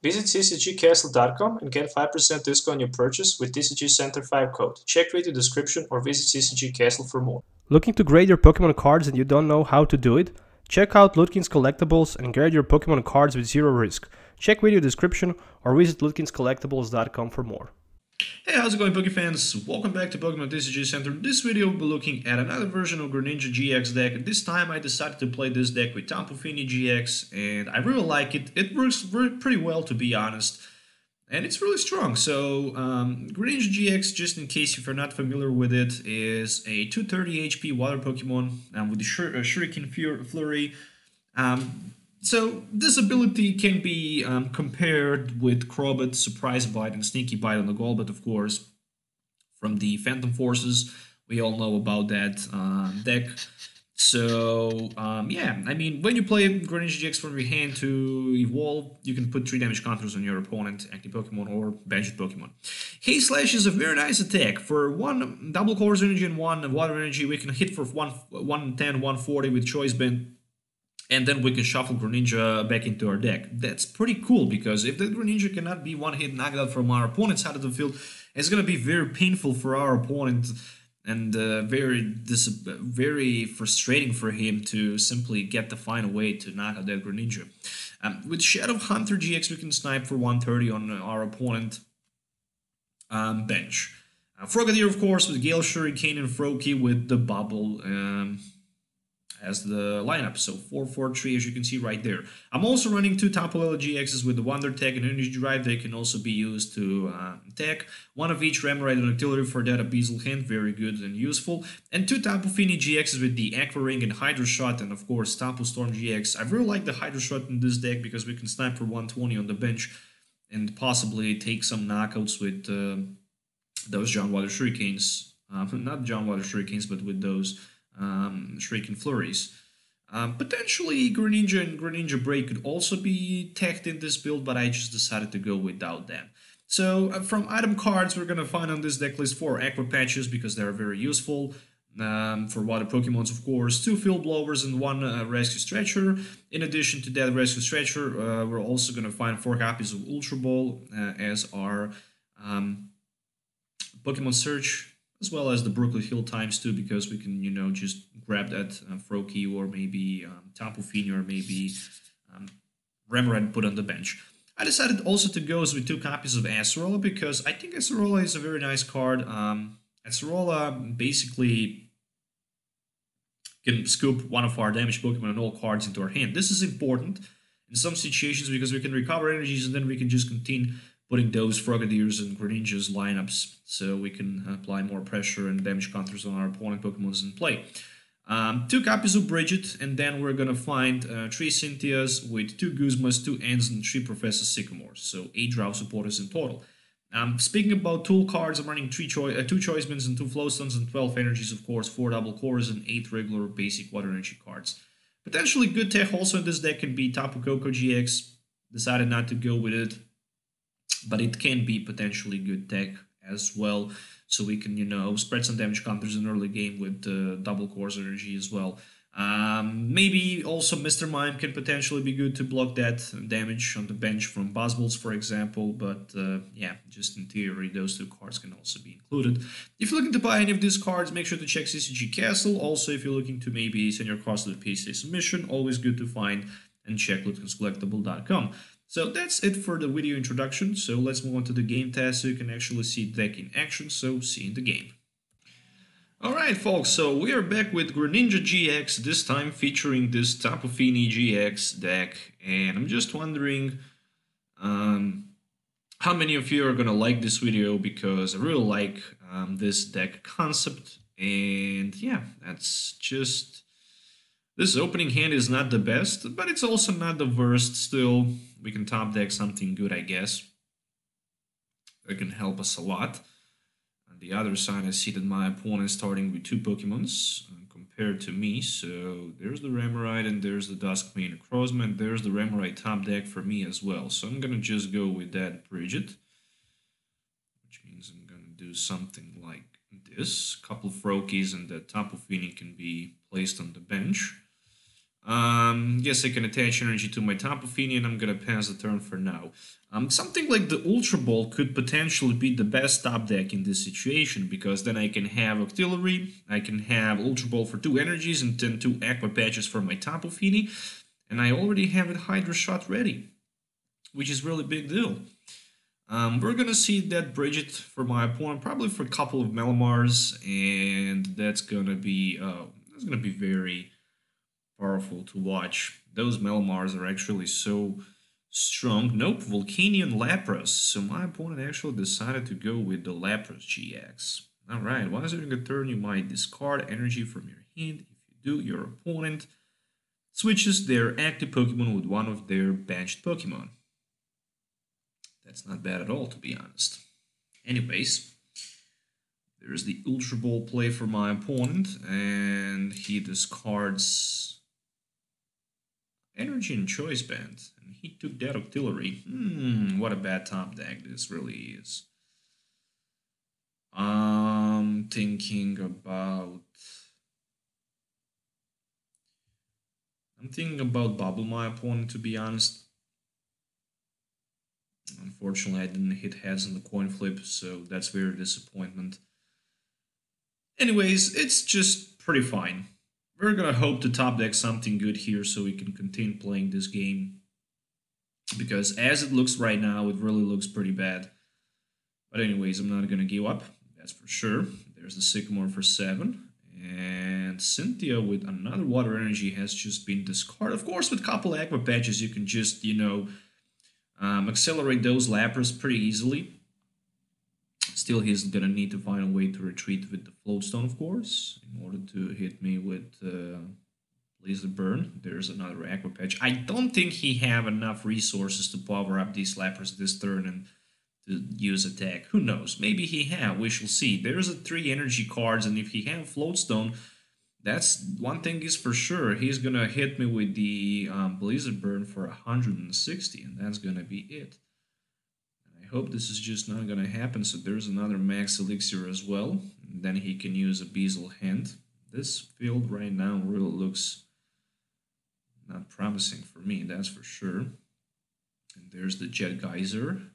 Visit TCGCastle.com and get 5% discount on your purchase with TCG Center 5 code. Check video description or visit TCG Castle for more. Looking to grade your Pokemon cards and you don't know how to do it? Check out Ludkins Collectables and grade your Pokemon cards with zero risk. Check video description or visit ludkinscollectables.com for more. Hey, how's it going, Poke fans? Welcome back to Pokemon TCG Center. In this video, we'll be looking at another version of Greninja-GX deck. This time, I decided to play this deck with Tapu Fini-GX, and I really like it. It works pretty well, to be honest, and it's really strong. So, Greninja-GX, just in case if you're not familiar with it, is a 230 HP water Pokemon with the Shuriken Flurry. So this ability can be compared with Crobat, Surprise Bite, and Sneaky Bite on the Golbat, of course, from the Phantom Forces. We all know about that deck. So, yeah, I mean, when you play Greninja-GX from your hand to evolve, you can put 3 damage counters on your opponent, active Pokemon, or benched Pokemon. Haste Slash is a very nice attack. For 1 double Colors Energy and 1 Water Energy, we can hit for 110, 140 with Choice Band. And then we can shuffle Greninja back into our deck. That's pretty cool, because if the Greninja cannot be one-hit knocked out from our opponent's side of the field, it's going to be very painful for our opponent and very frustrating for him to simply find a way to knock out that Greninja. With Shadow Hunter GX, we can snipe for 130 on our opponent bench. Frogadier, of course, with Gale Shuriken and Froakie with the Bubble as the lineup. So 4-4-3, as you can see right there. I'm also running 2 Tapu Lele-GXs with the Wonder Tech and Energy Drive. They can also be used to attack. 1 of each Remoraid and Octillery for that Abyssal Hint, very good and useful. And 2 Tapu Fini-GXs with the Aqua Ring and Hydro Shot, and of course Tapu Storm GX. I really like the Hydro Shot in this deck because we can snipe for 120 on the bench and possibly take some knockouts with those John Water Shurikens. Not John Water Shurikens, but with those Shuriken Flurries. Potentially Greninja and Greninja Break could also be teched in this build, but I just decided to go without them. So from item cards, we're going to find on this deck list 4 Aqua Patches because they're very useful. For water Pokemons, of course, 2 Field Blowers and 1 Rescue Stretcher. In addition to that Rescue Stretcher, we're also going to find 4 copies of Ultra Ball as our Pokemon Search, as well as the Brooklet Hill ×2, because we can, you know, just grab that Froakie or maybe Tapu Fini or maybe Remoraid and put on the bench. I decided also to go with 2 copies of Acerola because I think Acerola is a very nice card. Acerola basically can scoop one of our damaged Pokemon and all cards into our hand. This is important in some situations because we can recover energies and then we can just continue putting those Frogadiers and Greninjas lineups so we can apply more pressure and damage counters on our opponent Pokemons in play. 2 copies of Brigette, and then we're gonna find 3 Cynthias with 2 Guzmas, 2 Ents, and 3 Professor Sycamores, so 8 Drow supporters in total. Speaking about tool cards, I'm running 2 Choice Bands and 2 Flowstones and 12 energies, of course, 4 double cores and 8 regular basic water energy cards. Potentially good tech also in this deck can be Tapu Koko GX. Decided not to go with it, but it can be potentially good tech as well, so we can, you know, spread some damage counters in early game with double cores energy as well. Maybe also Mr. Mime can potentially be good to block that damage on the bench from Buzzballs, for example, but yeah, just in theory, those 2 cards can also be included. If you're looking to buy any of these cards, make sure to check CCG Castle. Also, if you're looking to maybe send your cards to the PSA submission, always good to find and check LudkinsCollectable.com. So that's it for the video introduction, so let's move on to the game test so you can actually see the deck in action, so see you in the game. Alright folks, so we are back with Greninja-GX, this time featuring this Tapu Fini-GX deck, and I'm just wondering how many of you are gonna like this video, because I really like this deck concept, and yeah, that's just... This opening hand is not the best, but it's also not the worst. Still, we can top deck something good, I guess. That can help us a lot. On the other side, I see that my opponent is starting with 2 Pokemons compared to me. So there's the Remoraid and there's the Duskmane Crossman. There's the Remoraid top deck for me as well. So I'm going to just go with that Brigette, which means I'm going to do something like this. A couple of Froakies and the Tapu Fini can be placed on the bench. Yes, I can attach energy to my Tapu Fini, and I'm gonna pass the turn for now. Something like the Ultra Ball could potentially be the best top deck in this situation, because then I can have Octillery, I can have Ultra Ball for 2 energies, and then 2 Aqua Patches for my Tapu Fini, and I already have a Hydra Shot ready, which is really big deal. We're gonna see that Brigette for my opponent, probably for a couple of Melamars, and that's gonna be very powerful to watch. Those Melamars are actually so strong. Nope, Volcanion Lapras. So my opponent actually decided to go with the Lapras GX. Alright, once during a turn you might discard energy from your hand. If you do, your opponent switches their active Pokemon with one of their benched Pokemon. That's not bad at all, to be honest. Anyways, there's the Ultra Ball play for my opponent, and he discards energy and choice band, and he took that Octillery. What a bad top deck this really is. I'm thinking about Bubble my opponent, to be honest. Unfortunately, I didn't hit heads on the coin flip, so that's very disappointment. Anyways, it's just pretty fine. We're gonna hope to top deck something good here so we can continue playing this game. Because as it looks right now, it really looks pretty bad. But anyways, I'm not gonna give up, that's for sure. There's the Sycamore for 7. And Cynthia with another Water Energy has just been discarded. Of course, with a couple Aqua Patches, you can just, accelerate those Lapras pretty easily. Still, he's gonna need to find a way to retreat with the Floatstone, of course, in order to hit me with Blizzard Burn. There's another Aqua Patch. I don't think he have enough resources to power up these Lapras this turn and to use attack. Who knows? Maybe he have. We shall see. There's a 3 energy cards, and if he have Floatstone, that's one thing is for sure. He's gonna hit me with the Blizzard Burn for 160, and that's gonna be it. And I hope this is just not gonna happen. So there's another Max Elixir as well. And then he can use a Beazle Hand. This field right now really looks not promising for me, that's for sure. And there's the Jet Geyser.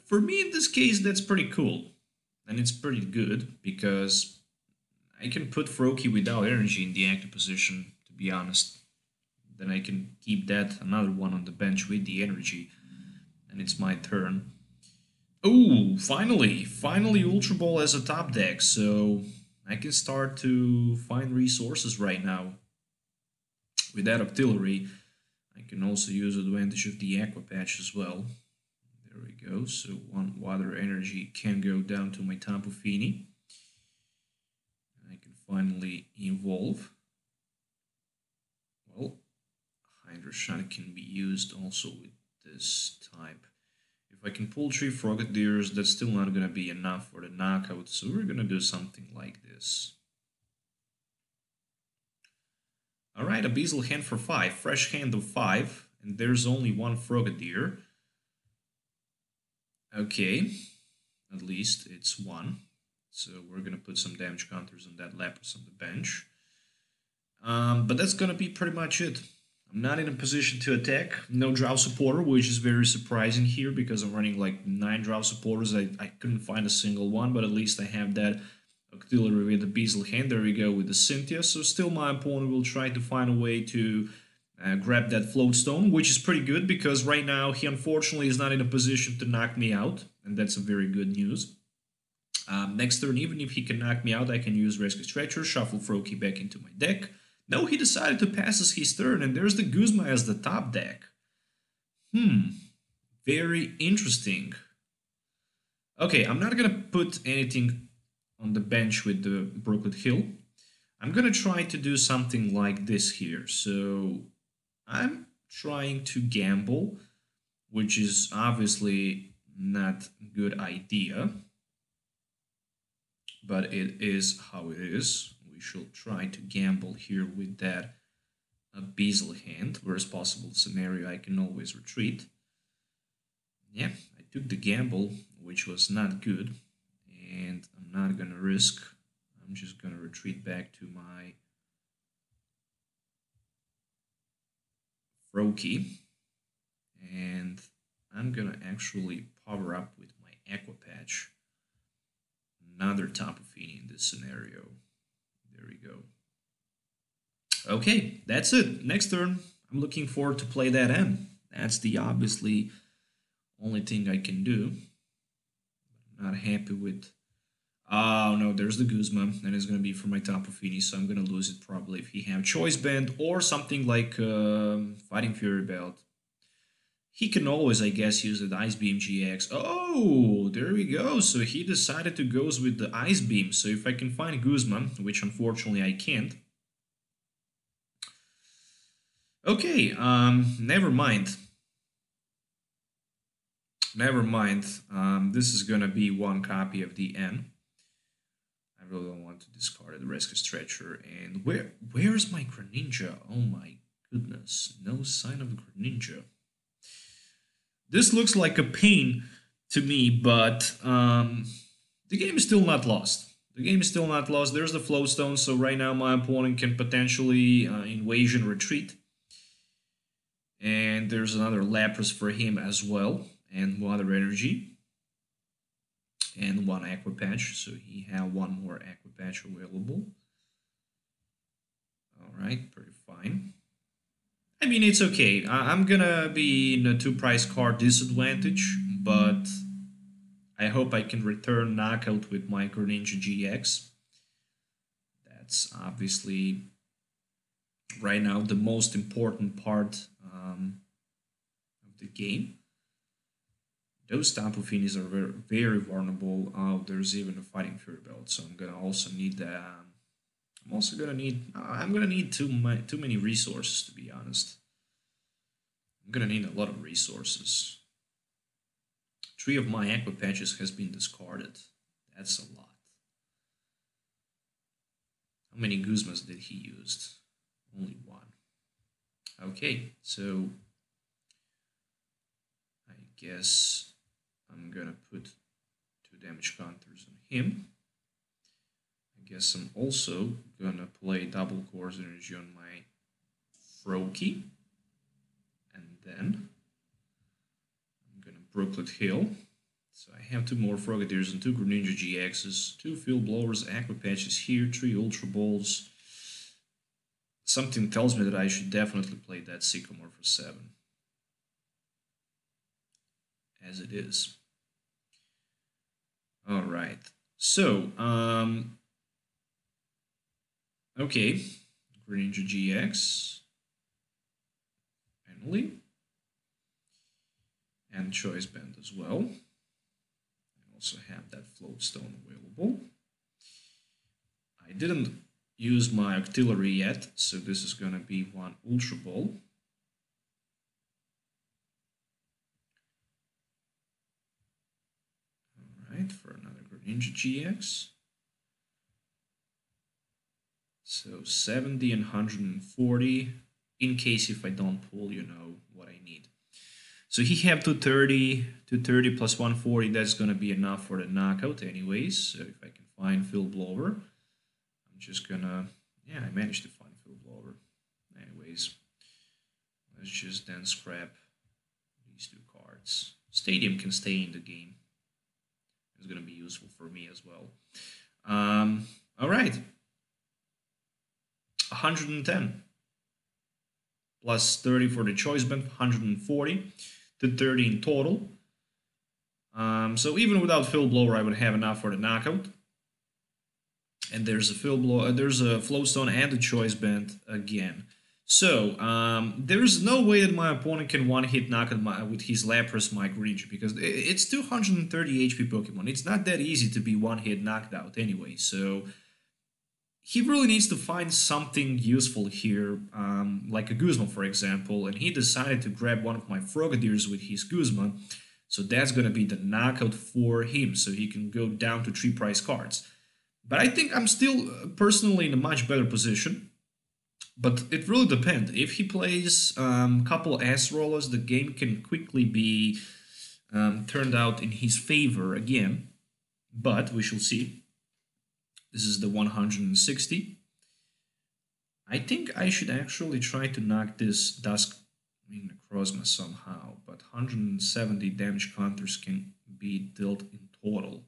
For me, in this case, that's pretty cool. And it's pretty good, because I can put Froakie without energy in the active position, to be honest. Then I can keep that another one on the bench with the energy. And it's my turn. Oh, finally! Finally Ultra Ball as a top deck, so I can start to find resources right now. With that Octillery, I can also use advantage of the Aqua Patch as well. There we go, so 1 Water Energy can go down to my Tapu Fini. And I can finally evolve. Well, Hydra Shot can be used also with this type. If I can pull 3 Frogadiers, that's still not going to be enough for the knockout, so we're going to do something like this. Alright, a Beazle Hand for 5, fresh hand of 5, and there's only 1 Frogadier. Okay, at least it's 1. So we're going to put some damage counters on that Lapras on the bench. But that's going to be pretty much it. I'm not in a position to attack. No Drought Supporter, which is very surprising here because I'm running like 9 Drought Supporters. I couldn't find a single one, but at least I have that Octillery with the Beazle Hand. There we go with the Cynthia. So still my opponent will try to find a way to grab that Floatstone, which is pretty good because right now he unfortunately is not in a position to knock me out. And that's a very good news. Next turn, even if he can knock me out, I can use Rescue Stretcher, shuffle Froakie back into my deck. No, he decided to pass his turn, and there's the Guzma as the top deck. Very interesting. Okay, I'm not gonna put anything on the bench with the Brooklet Hill. I'm gonna try to do something like this here. So I'm trying to gamble, which is obviously not a good idea. But it is how it is. We should try to gamble here with that Beazle Hand. Worst possible scenario, I can always retreat. Yeah, I took the gamble, which was not good. And I'm not gonna risk. I'm just gonna retreat back to my Froakie. And I'm gonna actually power up with my Aqua Patch. Another Tapu Fini in this scenario. There we go. Okay, that's it. Next turn, I'm looking forward to play that in. That's the obviously only thing I can do. Not happy with... Oh no, there's the Guzma, and it's going to be for my Tapu Fini, so I'm going to lose it probably if he have Choice Band or something like Fighting Fury Belt. He can always, I guess, use the Ice Beam GX. Oh, there we go. So he decided to go with the Ice Beam. So if I can find Guzma, which unfortunately I can't. Okay, never mind. Never mind. This is gonna be one copy of the N. I really don't want to discard the Rescue Stretcher. And where is my Greninja? Oh my goodness, no sign of the Greninja. This looks like a pain to me, but the game is still not lost. The game is still not lost. There's the Flowstone, so right now my opponent can potentially Invasion Retreat. And there's another Lapras for him as well, and Water Energy. And one Aqua Patch, so he have one more Aqua Patch available. Alright, pretty fine. I mean, it's okay. I'm gonna be in a 2-price card disadvantage, but I hope I can return knockout with my Greninja-GX. That's obviously right now the most important part of the game. Those Tapu Finis are very, very vulnerable. Oh, there's even a Fighting Fury Belt, so I'm gonna also need that. I'm gonna need too many resources, to be honest. I'm gonna need a lot of resources. 3 of my Aqua Patches has been discarded. That's a lot. How many Guzmas did he use? Only 1. Okay, so I guess I'm gonna put 2 damage counters on him. I guess I'm also gonna play double Course Energy on my Froakie. And then I'm gonna Brooklet Hill. So I have 2 more Frogadiers and 2 Greninja-GXs, 2 Field Blowers, Aqua Patches here, 3 Ultra Balls. Something tells me that I should definitely play that Sycamore for 7. As it is. Alright, so, okay, Greninja-GX, finally, and Choice Band as well. I also have that Floatstone available. I didn't use my Octillery yet, so this is going to be 1 Ultra Ball. Alright, for another Greninja-GX. So 70 and 140, in case if I don't pull, you know what I need. So he have 230 plus 140, that's going to be enough for the knockout anyways. So if I can find Field Blower, I'm just gonna, yeah, I managed to find Field Blower. Anyways, let's just then scrap these 2 cards. Stadium can stay in the game. It's going to be useful for me as well. All right. 110 plus 30 for the Choice Band, 140 to 30 in total. So even without Field Blower, I would have enough for the knockout. And there's a Flowstone and a Choice Band again. So there's no way that my opponent can one-hit knock out with his Lapras my Greninja, because it's 230 HP Pokemon. It's not that easy to be one-hit knocked out anyway. So he really needs to find something useful here, like a Guzma, for example. And he decided to grab one of my Frogadiers with his Guzma. So that's going to be the knockout for him, so he can go down to 3-price cards. But I think I'm still personally in a much better position. But it really depends. If he plays a couple Acerolas, the game can quickly be turned out in his favor again. But we shall see. This is the 160. I think I should actually try to knock this Dusk making Necrozma somehow, but 170 damage counters can be dealt in total.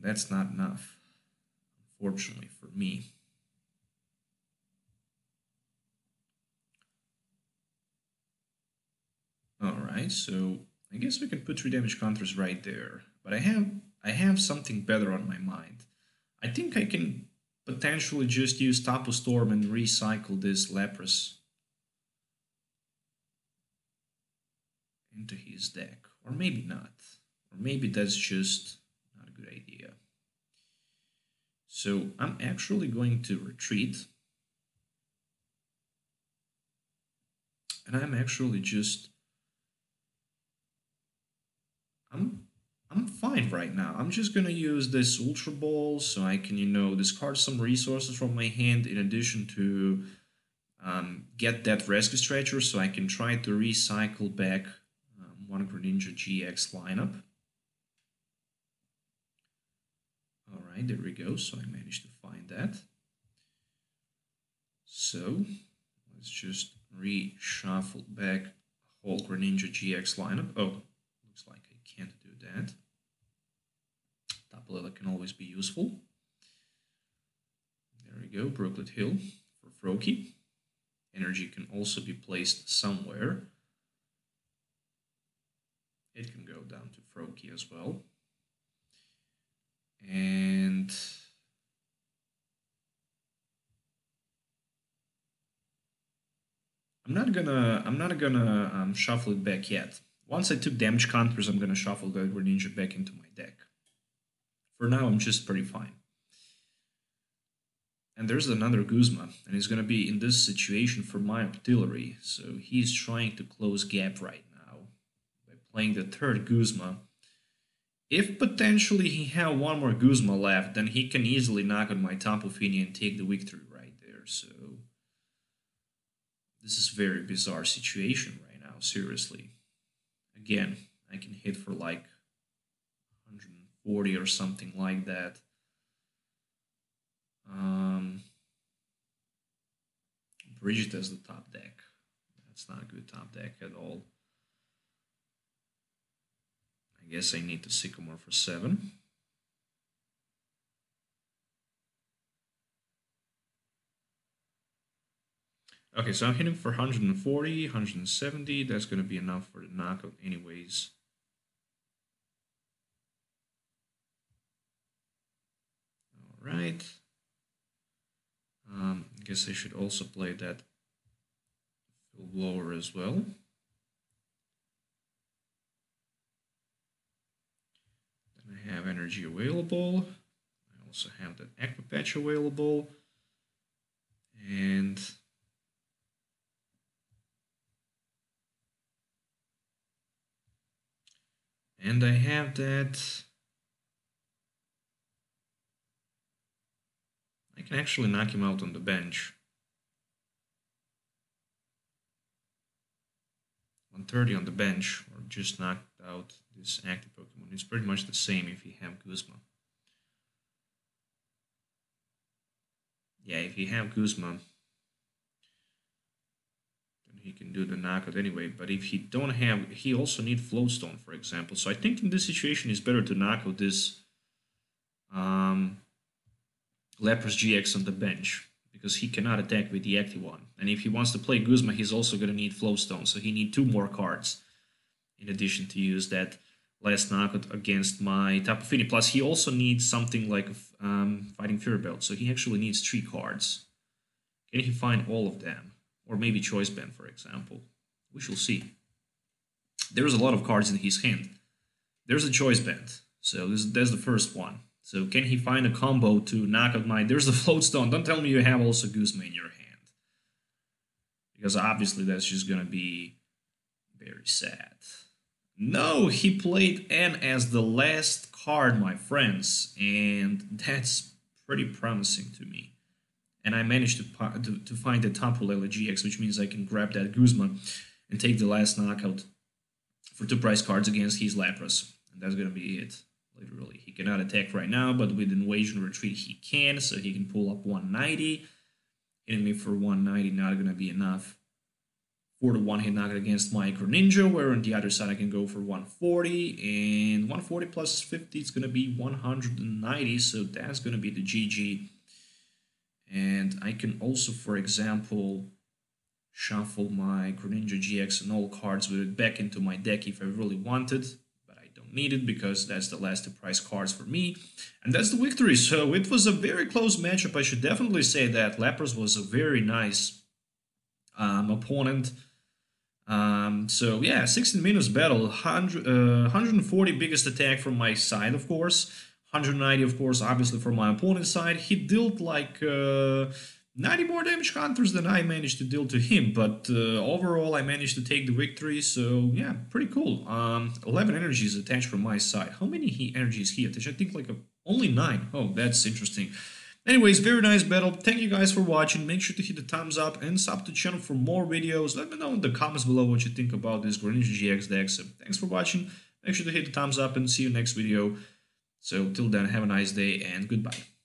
That's not enough, unfortunately, for me. Alright, so I guess we can put 3 damage counters right there. But I have something better on my mind. I think I can potentially just use Tapu Storm and recycle this Lapras into his deck. Or maybe not. Or maybe that's just not a good idea. So I'm actually going to retreat. And I'm actually just... I'm fine right now. I'm just gonna use this Ultra Ball so I can, you know, discard some resources from my hand in addition to get that Rescue Stretcher so I can try to recycle back one Greninja-GX lineup. Alright, there we go. So I managed to find that. So let's just reshuffle back a whole Greninja-GX lineup. Oh, looks like I can't do that. Tapu Lele can always be useful. There we go, Brooklet Hill for Froakie. Energy can also be placed somewhere. It can go down to Froakie as well. And I'm not gonna shuffle it back yet. Once I took damage counters, I'm gonna shuffle the Greninja back into my deck. For now, I'm just pretty fine. And there's another Guzma, and he's gonna be in this situation for my Octillery, so he's trying to close gap right now by playing the third Guzma. If potentially he have one more Guzma left, then he can easily knock on my Tapu Fini and take the victory right there, so... This is a very bizarre situation right now, seriously. Again, I can hit for like 140 or something like that. Brigette as the top deck. That's not a good top deck at all. I guess I need to Sycamore for 7. Okay, so I'm hitting for 140, 170. That's going to be enough for the knockout anyways. All right. I guess I should also play that full blower as well. Then I have energy available. I also have that Aqua Patch available. And I have that. I can actually knock him out on the bench. 130 on the bench, or just knock out this active Pokemon. It's pretty much the same if you have Guzma. Yeah, if you have Guzma, then he can do the knockout anyway. But if he don't have, he also needs Floatstone, for example. So I think in this situation, it's better to knock out this Lapras GX on the bench, because he cannot attack with the active one. And if he wants to play Guzma, he's also going to need Floatstone, so he needs 2 more cards in addition to use that last knockout against my Tapu Fini. Plus, he also needs something like Fighting Fury Belt, so he actually needs 3 cards. Can he find all of them? Or maybe Choice Band, for example. We shall see. There's a lot of cards in his hand. There's a Choice Band, so that's the first one. So can he find a combo to knock out my... There's the Floatstone. Don't tell me you have also Guzma in your hand. Because obviously that's just going to be very sad. No, he played N as the last card, my friends. And that's pretty promising to me. And I managed to find the Tapu Lele-GX, which means I can grab that Guzma and take the last knockout for 2 prize cards against his Lapras. And that's going to be it. Literally, he cannot attack right now, but with Invasion Retreat he can, so he can pull up 190, hitting me for 190, not going to be enough for the one-hit knockout against my Greninja, where on the other side I can go for 140, and 140 plus 50 is going to be 190, so that's going to be the GG. And I can also, for example, shuffle my Greninja-GX and all cards with it back into my deck if I really wanted, but I don't need it because that's the last 2 prize cards for me. And that's the victory. So it was a very close matchup. I should definitely say that Lapras was a very nice opponent. So yeah, 16 minutes battle, 140 biggest attack from my side, of course, 190, of course, obviously from my opponent's side. He dealt like 90 more damage counters than I managed to deal to him, but overall I managed to take the victory, so yeah, pretty cool. 11 energies attached from my side. How many energies he attached? I think like only 9. Oh, that's interesting. Anyways, very nice battle. Thank you guys for watching. Make sure to hit the thumbs up and sub to the channel for more videos. Let me know in the comments below what you think about this Greninja-GX deck. So thanks for watching. Make sure to hit the thumbs up and see you next video. So till then, have a nice day and goodbye.